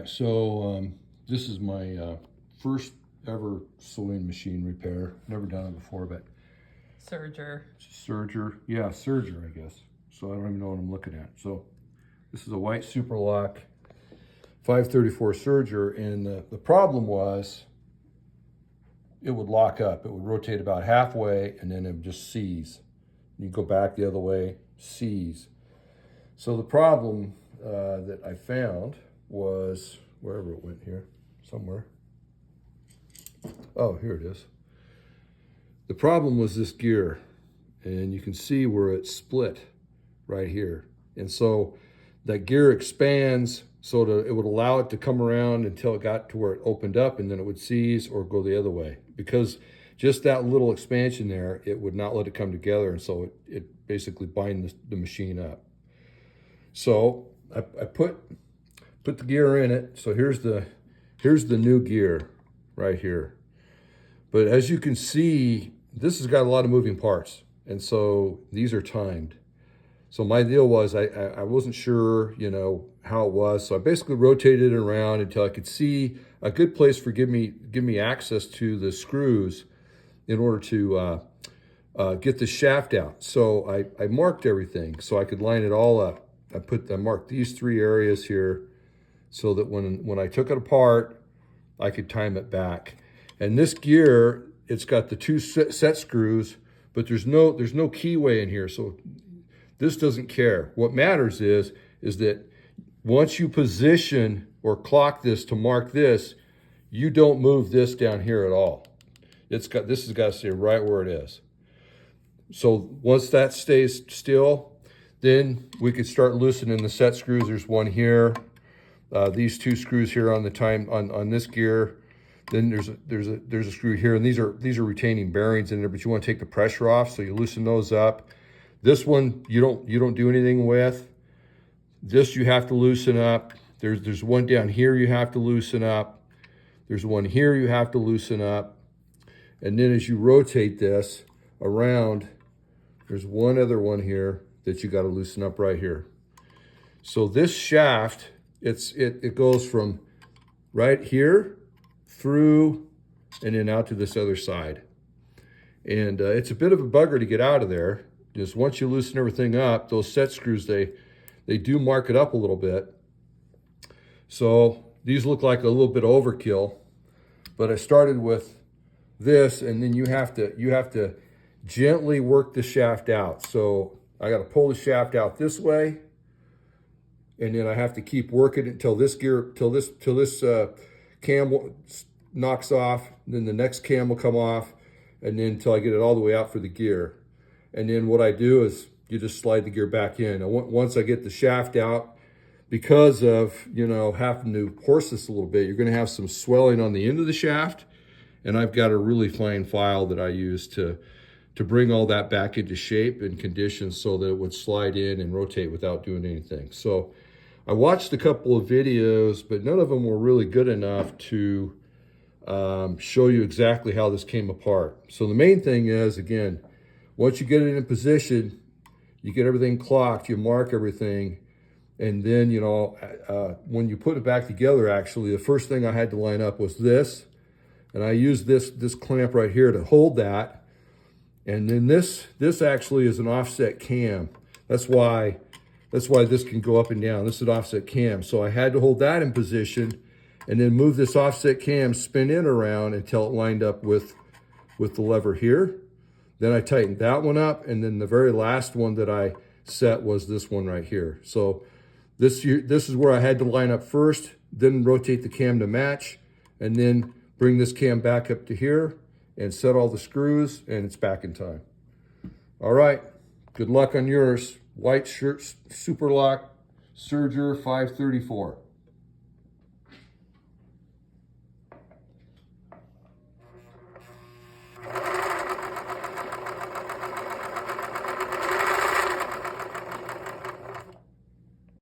This is my first ever sewing machine repair. Never done it before, but Serger. Yeah, Serger, I guess. So I don't even know what I'm looking at. So this is a white Superlock 534 Serger, and the problem was it would lock up. It would rotate about halfway, and then it would just seize. You go back the other way, seize. So the problem that I found was, wherever it went here, somewhere. Oh, here it is. The problem was this gear, and you can see where it split right here. And so that gear expands so that it would allow it to come around until it got to where it opened up, and then it would seize or go the other way. Because just that little expansion there, it would not let it come together, and so it basically binds the machine up. So I put the gear in it. So here's the new gear right here. But as you can see, this has got a lot of moving parts, and so these are timed. So my deal was I wasn't sure, how it was. So I basically rotated it around until I could see a good place for give me access to the screws in order to get the shaft out. So I marked everything so I could line it all up. I marked these 3 areas here so that when I took it apart, I could time it back. And this gear, it's got the 2 set screws, but there's no keyway in here, so this doesn't care. What matters is that once you position or clock this to mark this, you don't move this down here at all. This has got to stay right where it is. So once that stays still, then we could start loosening the set screws. There's one here, these 2 screws here on on this gear. Then there's a screw here, and these are retaining bearings in there, but you want to take the pressure off, so you loosen those up. This one you don't do anything with. This you have to loosen up. There's one down here you have to loosen up. There's one here you have to loosen up. And then as you rotate this around, there's one other one here that you got to loosen up right here. So this shaft, it goes from right here through and then out to this other side. And it's a bit of a bugger to get out of there. Just once you loosen everything up, those set screws, they do mark it up a little bit. So these look like a little bit of overkill, but I started with this, and then you have to gently work the shaft out. So I got to pull the shaft out this way, and then I have to keep working until this cam knocks off. Then the next cam will come off, and then until I get it all the way out for the gear. And then what I do is you just slide the gear back in. And once I get the shaft out, because of having to horse this a little bit, you're going to have some swelling on the end of the shaft. And I've got a really fine file that I use to bring all that back into shape and condition so that it would slide in and rotate without doing anything. So I watched a couple of videos, but none of them were really good enough to show you exactly how this came apart. So the main thing is, again, once you get it in position, you get everything clocked, you mark everything, and then, when you put it back together, actually, the first thing I had to line up was this, and I used this clamp right here to hold that, and then this actually is an offset cam. That's why this can go up and down. This is an offset cam, so I had to hold that in position, and then move this offset cam, spin in around until it lined up with the lever here. Then I tightened that one up, and then the very last one that I set was this one right here. So this is where I had to line up first, then rotate the cam to match, and then bring this cam back up to here and set all the screws, and it's back in time. All right, good luck on yours. White shirt, Superlock Serger 534.